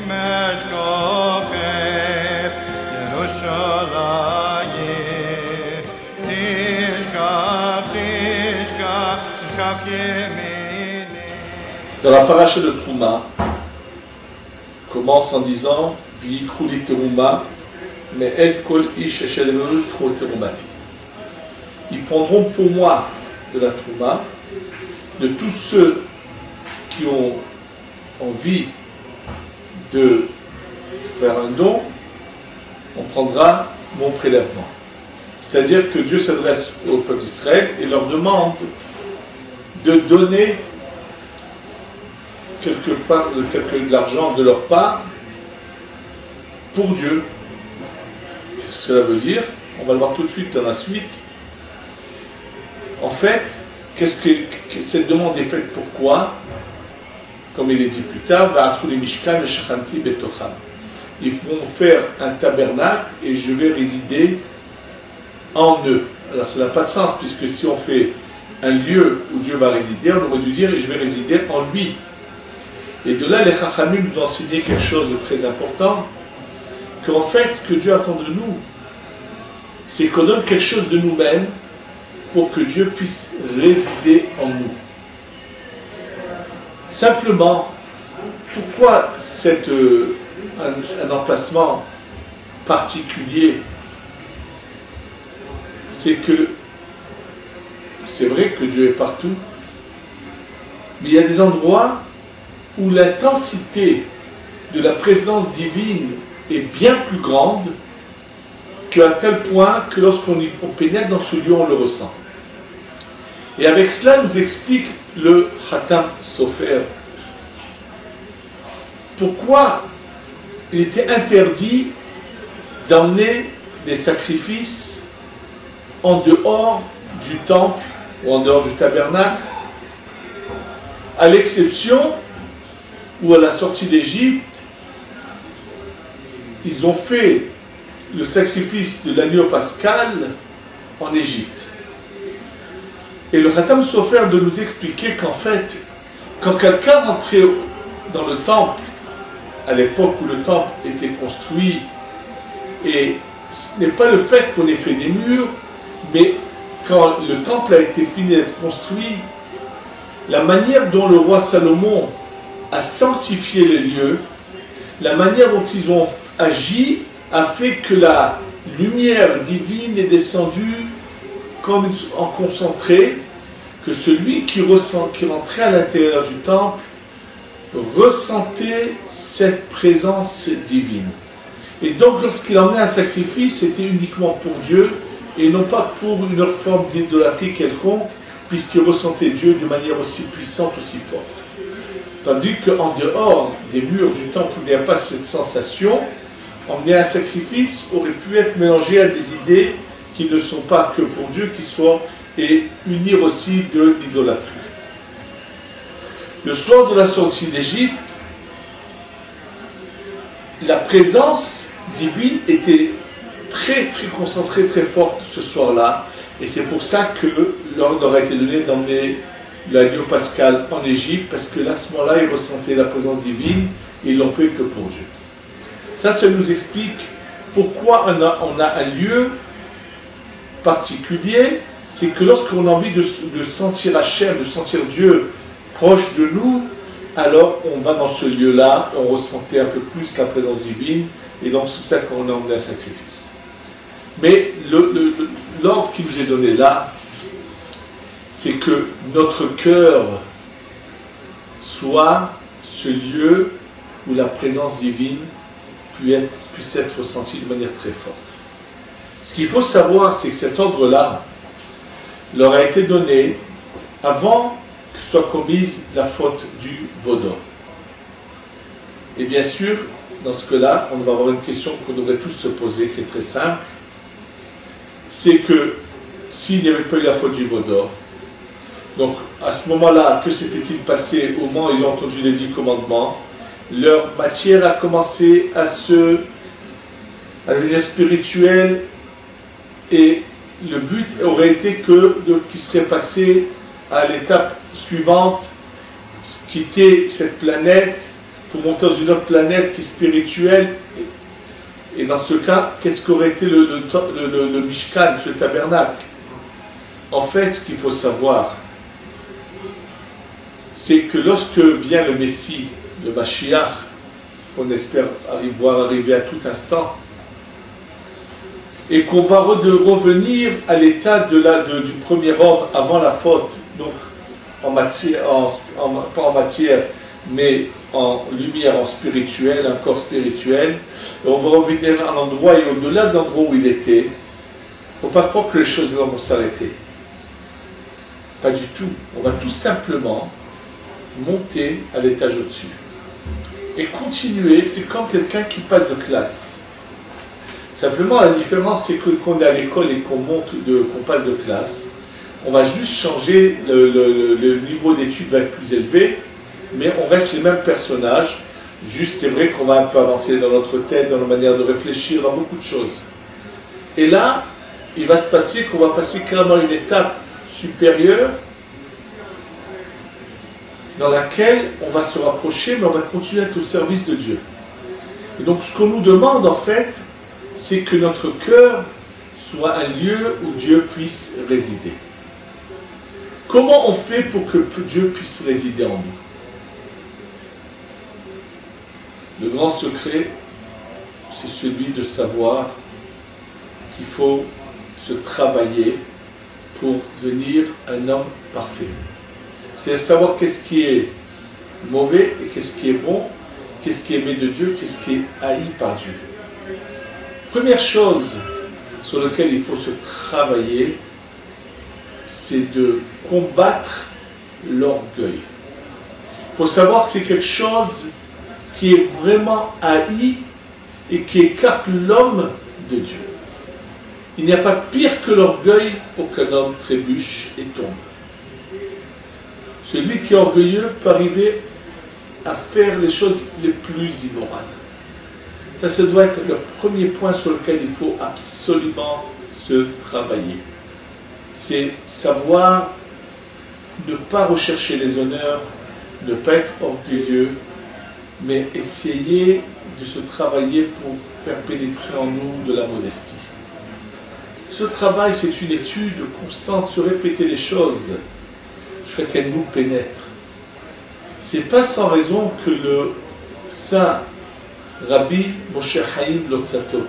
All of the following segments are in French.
Dans la paracha de Trouma, commence en disant V'yikru li teruma, mais et kol ish eshel yikru terumati. Ils prendront pour moi de la Trouma, de tous ceux qui ont envie de faire un don, on prendra mon prélèvement. C'est-à-dire que Dieu s'adresse au peuple d'Israël et leur demande de donner de l'argent de leur part pour Dieu. Qu'est-ce que cela veut dire? On va le voir tout de suite dans la suite. En fait, qu'est-ce que cette demande est faite? Pourquoi? Comme il est dit plus tard, ils vont faire un tabernacle et je vais résider en eux. Alors ça n'a pas de sens, puisque si on fait un lieu où Dieu va résider, on aurait dû dire je vais résider en lui. Et de là, les Chachamim nous ont enseigné quelque chose de très important, qu'en fait, ce que Dieu attend de nous, c'est qu'on donne quelque chose de nous-mêmes pour que Dieu puisse résider en nous. Simplement, pourquoi un emplacement particulier? C'est que c'est vrai que Dieu est partout, mais il y a des endroits où l'intensité de la présence divine est bien plus grande qu'à tel point que lorsqu'on pénètre dans ce lieu, on le ressent. Et avec cela, nous explique le Khatam Sofer pourquoi il était interdit d'emmener des sacrifices en dehors du temple ou en dehors du tabernacle, à l'exception où à la sortie d'Égypte, ils ont fait le sacrifice de l'agneau pascal en Égypte. Et le Khatam Sofer de nous expliquer qu'en fait, quand quelqu'un rentrait dans le temple, à l'époque où le temple était construit, et ce n'est pas le fait qu'on ait fait des murs, mais quand le temple a été fini d'être construit, la manière dont le roi Salomon a sanctifié les lieux, la manière dont ils ont agi a fait que la lumière divine est descendue comme en concentré, que celui qui rentrait à l'intérieur du temple ressentait cette présence divine. Et donc lorsqu'il emmenait un sacrifice, c'était uniquement pour Dieu et non pas pour une autre forme d'idolâtrie quelconque, puisqu'il ressentait Dieu de manière aussi puissante, aussi forte. Tandis qu'en dehors des murs du temple où il n'y a pas cette sensation, emmener un sacrifice aurait pu être mélangé à des idées qui ne sont pas que pour Dieu, qui sont et unir aussi de l'idolâtrie. Le soir de la sortie d'Égypte, la présence divine était très très concentrée, très forte ce soir-là, et c'est pour ça que l'ordre leur a été donné d'emmener l'agneau pascal en Égypte, parce que là, à ce moment-là, ils ressentaient la présence divine, et ils l'ont fait que pour Dieu. Ça nous explique pourquoi on a un lieu particulier, c'est que lorsqu'on a envie de sentir Hachem, de sentir Dieu proche de nous, alors on va dans ce lieu-là, on ressentait un peu plus la présence divine, et donc c'est pour ça qu'on a emmené un sacrifice. Mais l'ordre qui nous est donné là, c'est que notre cœur soit ce lieu où la présence divine puisse être ressentie de manière très forte. Ce qu'il faut savoir, c'est que cet ordre-là leur a été donné avant que soit commise la faute du veau d'or. Et bien sûr, dans ce cas-là, on va avoir une question qu'on devrait tous se poser, qui est très simple. C'est que s'il n'y avait pas eu la faute du veau d'or, donc à ce moment-là, que s'était-il passé au moment où ils ont entendu les 10 commandements? Leur matière a commencé à devenir spirituelle, et le but aurait été qu'ils seraient passés à l'étape suivante, quitter cette planète pour monter dans une autre planète qui est spirituelle. Et dans ce cas, qu'est-ce qu'aurait été le Mishkan, ce tabernacle? En fait, ce qu'il faut savoir, c'est que lorsque vient le Messie, le Mashiach, qu'on espère voir arriver à tout instant, et qu'on va revenir à l'état du premier homme avant la faute, donc en matière, pas en matière, mais en lumière, en spirituel, un corps spirituel, et on va revenir à l'endroit et au-delà de l'endroit où il était. Il ne faut pas croire que les choses vont s'arrêter. Pas du tout. On va tout simplement monter à l'étage au-dessus. Et continuer, c'est comme quelqu'un qui passe de classe. Simplement, la différence, c'est que quand on est à l'école et qu'on passe de classe, on va juste changer, le niveau d'études va être plus élevé, mais on reste les mêmes personnages. Juste, c'est vrai qu'on va un peu avancer dans notre tête, dans la manière de réfléchir, dans beaucoup de choses. Et là, il va se passer qu'on va passer carrément une étape supérieure dans laquelle on va se rapprocher, mais on va continuer à être au service de Dieu. Et donc, ce qu'on nous demande, en fait, c'est que notre cœur soit un lieu où Dieu puisse résider. Comment on fait pour que Dieu puisse résider en nous? Le grand secret, c'est celui de savoir qu'il faut se travailler pour devenir un homme parfait. C'est savoir qu'est-ce qui est mauvais et qu'est-ce qui est bon, qu'est-ce qui est aimé de Dieu, qu'est-ce qui est haï par Dieu. Première chose sur laquelle il faut se travailler, c'est de combattre l'orgueil. Il faut savoir que c'est quelque chose qui est vraiment haï et qui écarte l'homme de Dieu. Il n'y a pas pire que l'orgueil pour qu'un homme trébuche et tombe. Celui qui est orgueilleux peut arriver à faire les choses les plus immorales. Ça doit être le premier point sur lequel il faut absolument se travailler. C'est savoir ne pas rechercher les honneurs, ne pas être orgueilleux, mais essayer de se travailler pour faire pénétrer en nous de la modestie. Ce travail, c'est une étude constante, se répéter les choses jusqu'à qu'elles nous pénètrent. C'est pas sans raison que le saint Rabbi Moshe Chaim Lotzato,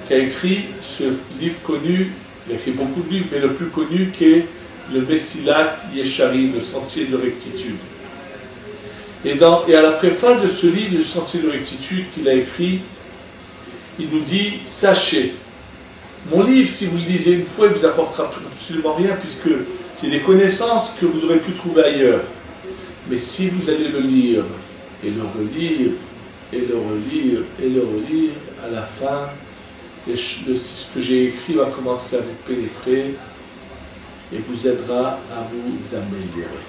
qui a écrit ce livre connu, il a écrit beaucoup de livres, mais le plus connu qui est le Messilat Yesharim, le sentier de rectitude. Et à la préface de ce livre, le sentier de rectitude qu'il a écrit, il nous dit, sachez, mon livre, si vous le lisez une fois, il ne vous apportera absolument rien, puisque c'est des connaissances que vous aurez pu trouver ailleurs. Mais si vous allez le lire, et le relire, et le relire, et le relire, à la fin, ce que j'ai écrit va commencer à vous pénétrer, et vous aidera à vous améliorer.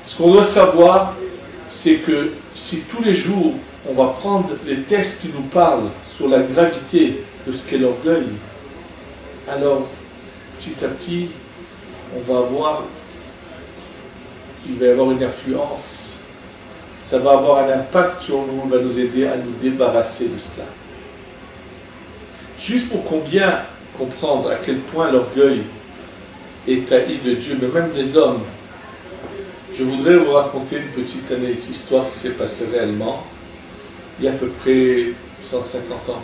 Ce qu'on doit savoir, c'est que si tous les jours, on va prendre les textes qui nous parlent sur la gravité de ce qu'est l'orgueil, alors petit à petit, il va y avoir une influence, ça va avoir un impact sur nous, va nous aider à nous débarrasser de cela. Juste pour comprendre à quel point l'orgueil est haï de Dieu, mais même des hommes, je voudrais vous raconter une petite histoire qui s'est passée réellement, il y a à peu près 150 ans.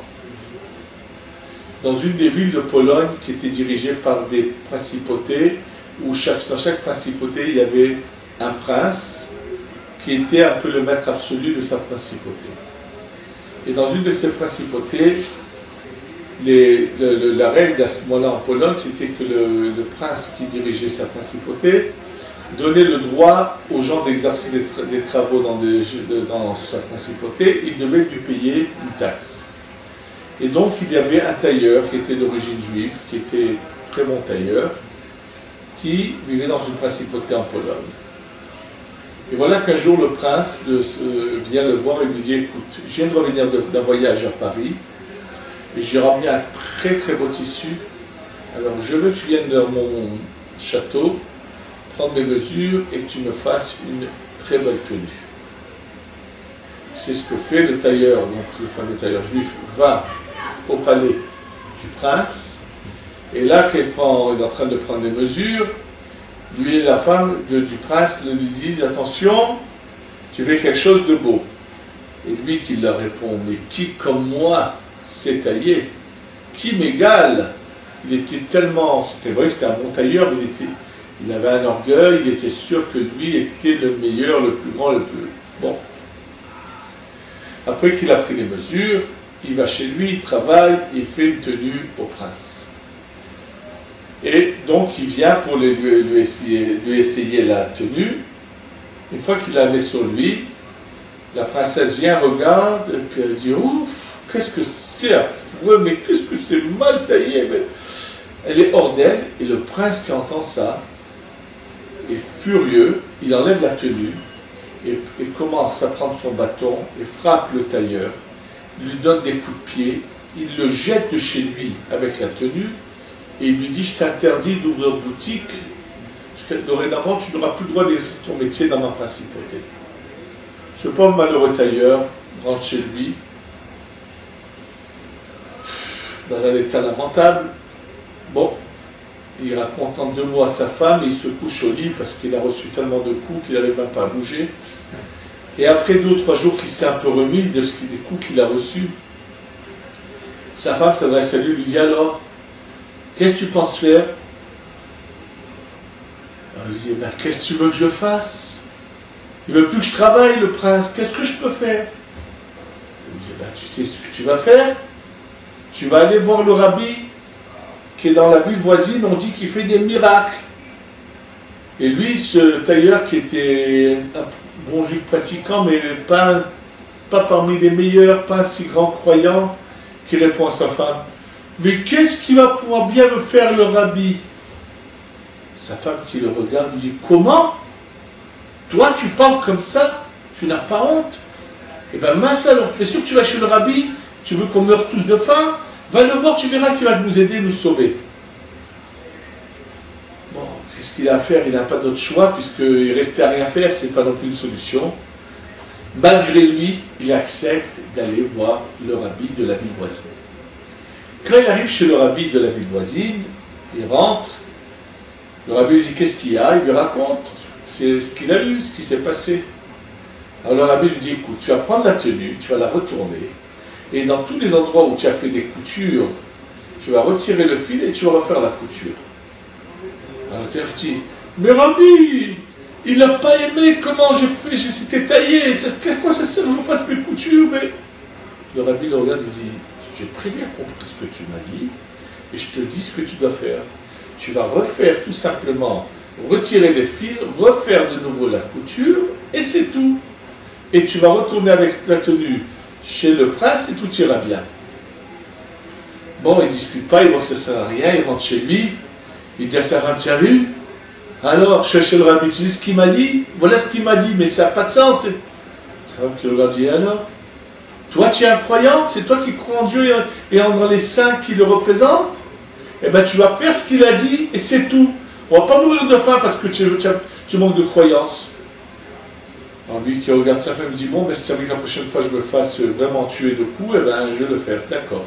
Dans une des villes de Pologne qui était dirigée par des principautés, où dans chaque principauté, il y avait un prince qui était un peu le maître absolu de sa principauté. Et dans une de ces principautés, la règle à ce moment-là en Pologne, c'était que le prince qui dirigeait sa principauté donnait le droit aux gens d'exercer des travaux dans sa principauté, il devait lui payer une taxe. Et donc il y avait un tailleur qui était d'origine juive, qui était très bon tailleur, qui vivait dans une principauté en Pologne. Et voilà qu'un jour le prince vient le voir et lui dit, écoute, je viens de revenir d'un voyage à Paris, et j'ai ramené un très très beau tissu, alors je veux que tu viennes dans mon château, prendre mes mesures et que tu me fasses une très belle tenue. C'est ce que fait le tailleur, donc le fameux tailleur juif, va au palais du prince, et là qu'il est en train de prendre des mesures, lui et la femme du prince lui disent, attention, tu fais quelque chose de beau. Et lui qui leur répond, mais qui comme moi sait tailler? Qui m'égale? Il était tellement, c'était vrai que c'était un bon tailleur, mais il avait un orgueil, il était sûr que lui était le meilleur, le plus grand, le plus... Bon. Après qu'il a pris les mesures, il va chez lui, il travaille, il fait une tenue au prince. Et donc il vient pour lui essayer la tenue. Une fois qu'il la met sur lui, la princesse vient, regarde, et puis elle dit, ouf, qu'est-ce que c'est affreux, mais qu'est-ce que c'est mal taillé. Elle est hors d'elle, et le prince qui entend ça est furieux, il enlève la tenue, et commence à prendre son bâton, et frappe le tailleur, il lui donne des coups de pied, il le jette de chez lui avec la tenue, et il lui dit, je t'interdis d'ouvrir boutique, dorénavant tu n'auras plus le droit d'exercer ton métier dans ma principauté. Ce pauvre malheureux tailleur rentre chez lui, dans un état lamentable. Bon, il raconte en 2 mots à sa femme, et il se couche au lit parce qu'il a reçu tellement de coups qu'il n'arrive même pas à bouger. Et après 2 ou 3 jours qu'il s'est un peu remis des coups qu'il a reçus, sa femme s'adresse à lui dit, alors, qu'est-ce que tu penses faire? Alors, il lui dit, ben, qu'est-ce que tu veux que je fasse? Il ne veut plus que je travaille, le prince, qu'est-ce que je peux faire? Il lui dit, ben, tu sais ce que tu vas faire? Tu vas aller voir le rabbi qui est dans la ville voisine, on dit qu'il fait des miracles. Et lui, ce tailleur qui était un bon juif pratiquant, mais pas parmi les meilleurs, pas un si grand croyant, qui répond à sa femme, mais qu'est-ce qui va pouvoir bien me faire le rabbi? Sa femme qui le regarde lui dit, comment? Toi tu parles comme ça? Tu n'as pas honte? Eh bien mince alors, tu es sûr que tu vas chez le rabbi? Tu veux qu'on meure tous de faim? Va le voir, tu verras qu'il va nous aider, nous sauver. Bon, qu'est-ce qu'il a à faire? Il n'a pas d'autre choix, puisqu'il restait à rien faire, c'est pas non plus une solution. Malgré lui, il accepte d'aller voir le rabbi de la ville voisine. Quand il arrive chez le rabbi de la ville voisine, il rentre, le rabbi lui dit qu'est-ce qu'il y a? Il lui raconte c'est ce qu'il a eu, ce qui s'est passé. Alors le rabbi lui dit, écoute, tu vas prendre la tenue, tu vas la retourner, et dans tous les endroits où tu as fait des coutures, tu vas retirer le fil et tu vas refaire la couture. Alors le tailleur dit, mais rabbi, il n'a pas aimé comment c'était taillé, quoi ça sert que je fasse mes coutures? Mais... Le rabbi le regarde et lui dit, j'ai très bien compris ce que tu m'as dit, et je te dis ce que tu dois faire. Tu vas refaire tout simplement, retirer les fils, refaire de nouveau la couture, et c'est tout. Et tu vas retourner avec la tenue chez le prince et tout ira bien. Bon, il ne discute pas, il voit que ça ne sert à rien, il rentre chez lui, il dit à sa femme, tu as vu? Alors, je suis chez le rabbi, tu dis ce qu'il m'a dit? Voilà ce qu'il m'a dit, mais ça n'a pas de sens. Sa femme qui le regarde dit, alors? Toi, tu es un croyant, c'est toi qui crois en Dieu et en les saints qui le représentent? Eh bien, tu vas faire ce qu'il a dit et c'est tout. On ne va pas mourir de faim parce que tu manques de croyance. Alors lui qui regarde sa femme me dit, bon, ben, si la prochaine fois je me fasse vraiment tuer de coups, eh ben, je vais le faire, d'accord.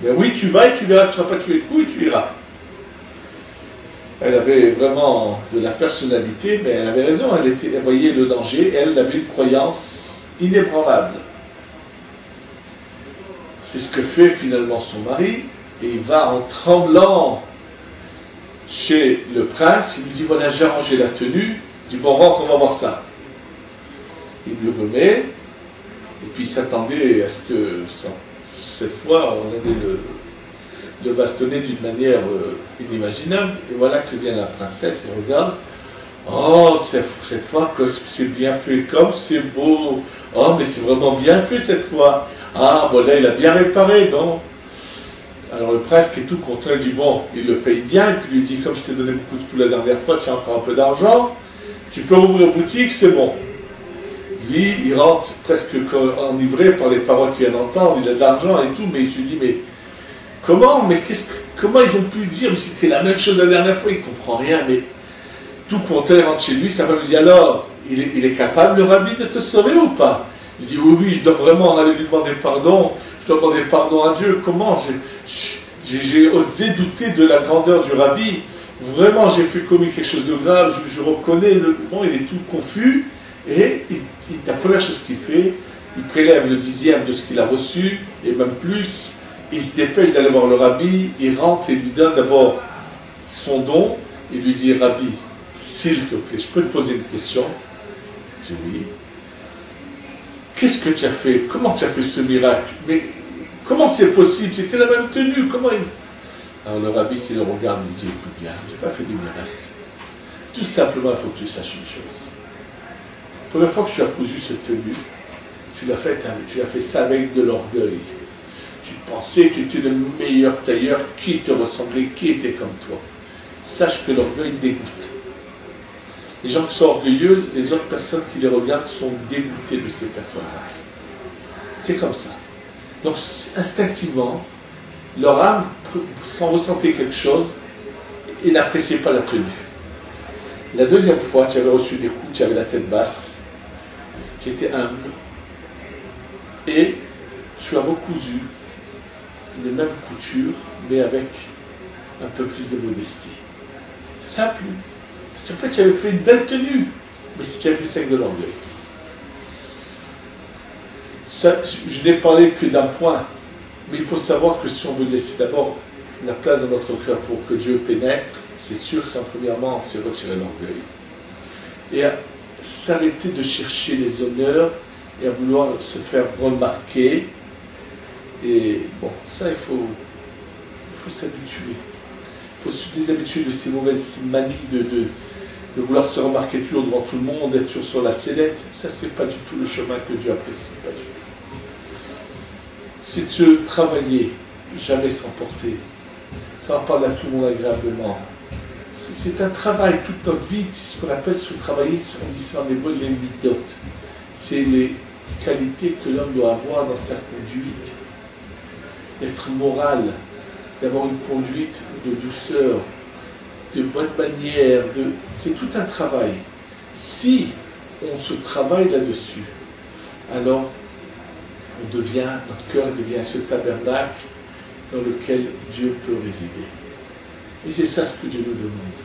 Ben oui, tu vas et tu verras que tu ne seras pas tué de coups et tu iras. Elle avait vraiment de la personnalité, mais elle avait raison, elle voyait le danger, elle avait une croyance inébranlable. C'est ce que fait finalement son mari, et il va en tremblant chez le prince, il lui dit, voilà, j'ai arrangé la tenue, il dit, bon, rentre, on va voir ça. Il lui remet, et puis il s'attendait à ce que, cette fois, on allait le bastonner d'une manière inimaginable, et voilà que vient la princesse, et regarde, oh, cette fois, c'est bien fait, comme c'est beau, oh, mais c'est vraiment bien fait cette fois, ah, voilà, il a bien réparé, non? Alors le prince qui est tout content, il dit, bon, il le paye bien, et puis il lui dit, comme je t'ai donné beaucoup de coups la dernière fois, tu as encore un peu d'argent, tu peux ouvrir boutique, c'est bon. Lui, il rentre presque enivré par les paroles qu'il vient d'entendre, il a de l'argent et tout, mais il se dit, mais comment ils ont pu dire, mais c'était la même chose la dernière fois, il ne comprend rien, mais tout content, il rentre chez lui, sa femme lui dit, alors, il est capable, le rabbi, de te sauver ou pas? Il dit, oui, oui, je dois vraiment aller lui demander pardon, je dois demander pardon à Dieu. Comment j'ai osé douter de la grandeur du rabbi. Vraiment, j'ai fait commis quelque chose de grave, je reconnais, bon, il est tout confus, et la première chose qu'il fait, il prélève le 10e de ce qu'il a reçu, et même plus, il se dépêche d'aller voir le rabbi, il rentre et lui donne d'abord son don, il lui dit, rabbi, s'il te plaît, je peux te poser une question? Il dit oui. Qu'est-ce que tu as fait? Comment tu as fait ce miracle? Mais comment c'est possible? C'était la même tenue, comment il... Alors le rabbi qui le regarde lui dit, écoute bien, je n'ai pas fait de miracle. Tout simplement, il faut que tu saches une chose. La première fois que tu as cousu cette tenue, tu l'as fait ça avec de l'orgueil. Tu pensais que tu étais le meilleur tailleur, qui te ressemblait, qui était comme toi. Sache que l'orgueil dégoûte. Les gens qui sont orgueilleux, les autres personnes qui les regardent sont dégoûtées de ces personnes-là. C'est comme ça. Donc instinctivement, leur âme s'en ressentait quelque chose et n'appréciait pas la tenue. La deuxième fois, tu avais reçu des coups, tu avais la tête basse, tu étais humble et tu as recousu les mêmes coutures, mais avec un peu plus de modestie. Simple. En fait, tu avais fait une belle tenue, mais si tu avais fait ça avec de l'orgueil. Je n'ai parlé que d'un point, mais il faut savoir que si on veut laisser d'abord la place dans notre cœur pour que Dieu pénètre, c'est sûr que c'est premièrement, c'est retirer l'orgueil. Et à s'arrêter de chercher les honneurs et à vouloir se faire remarquer. Et bon, ça, il faut s'habituer. Il faut se déshabituer de ces mauvaises manies de vouloir se remarquer toujours devant tout le monde, d'être toujours sur la sellette. Ça, c'est pas du tout le chemin que Dieu apprécie, pas du tout. C'est de travailler, jamais s'emporter. Ça en parle à tout le monde agréablement. C'est un travail, toute notre vie, c'est ce qu'on appelle se travailler, on dit ça en hébreu, les midot. C'est les qualités que l'homme doit avoir dans sa conduite. D'être moral, d'avoir une conduite de douceur, de bonne manière, c'est tout un travail. Si on se travaille là-dessus, alors notre cœur devient ce tabernacle dans lequel Dieu peut résider. Et c'est ça ce que Dieu nous demande.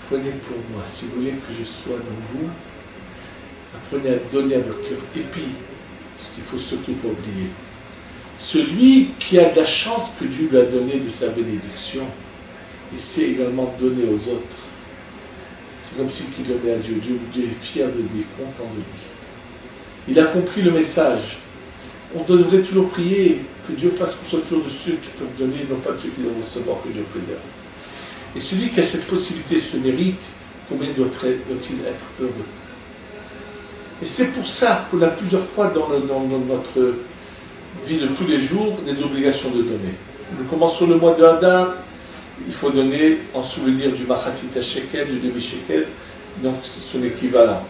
Prenez pour moi, si vous voulez que je sois dans vous, apprenez à donner à votre cœur. Et puis, ce qu'il faut surtout pas oublier, celui qui a de la chance que Dieu lui a donnée de sa bénédiction, il sait également donner aux autres. C'est comme s'il donnait à Dieu. Dieu est fier de lui, content de lui. Il a compris le message. On devrait toujours prier que Dieu fasse qu'on soit toujours de ceux qui peuvent donner, non pas de ceux qui doivent recevoir, que Dieu préserve. Et celui qui a cette possibilité, ce mérite, combien doit-il être heureux? Et c'est pour ça qu'on a plusieurs fois dans notre vie de tous les jours des obligations de donner. Nous commençons le mois de Hadar, il faut donner en souvenir du Machatzit Shekel, du demi-shekel, donc c'est son équivalent.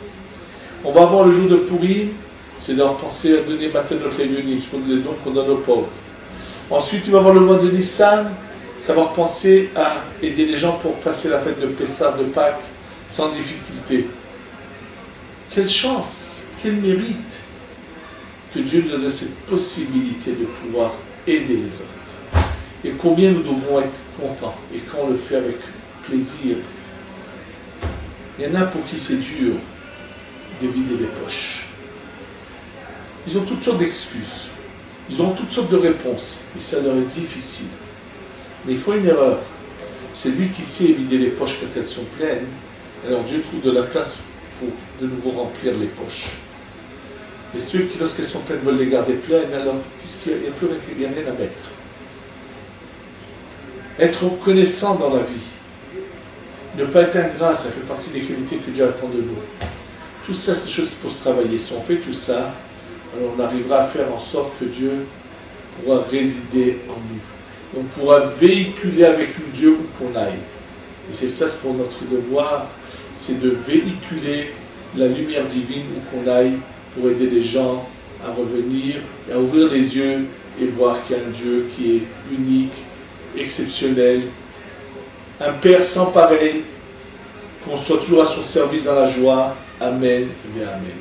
On va avoir le jour de Purim, c'est d'avoir pensé à donner Matanot Levionim, les dons qu'on donne aux pauvres. Ensuite, il va avoir le mois de Nissan, savoir penser à aider les gens pour passer la fête de Pessah, de Pâques, sans difficulté. Quelle chance, quel mérite que Dieu nous donne cette possibilité de pouvoir aider les autres. Et combien nous devons être contents, et quand on le fait avec plaisir. Il y en a pour qui c'est dur de vider les poches. Ils ont toutes sortes d'excuses, ils ont toutes sortes de réponses, et ça leur est difficile. Mais il faut une erreur. Celui qui sait vider les poches quand elles sont pleines, alors Dieu trouve de la place pour de nouveau remplir les poches. Et ceux qui, lorsqu'elles sont pleines, veulent les garder pleines, alors puisqu'il n'y a plus rien à mettre. Être reconnaissant dans la vie. Ne pas être ingrat, ça fait partie des qualités que Dieu attend de nous. Tout ça, c'est des choses qu'il faut se travailler. Si on fait tout ça, alors on arrivera à faire en sorte que Dieu pourra résider en nous. On pourra véhiculer avec nous Dieu où qu'on aille. Et c'est ça, c'est pour notre devoir, c'est de véhiculer la lumière divine où qu'on aille pour aider les gens à revenir et à ouvrir les yeux et voir qu'il y a un Dieu qui est unique, exceptionnel, un Père sans pareil, qu'on soit toujours à son service dans la joie. Amen et Amen.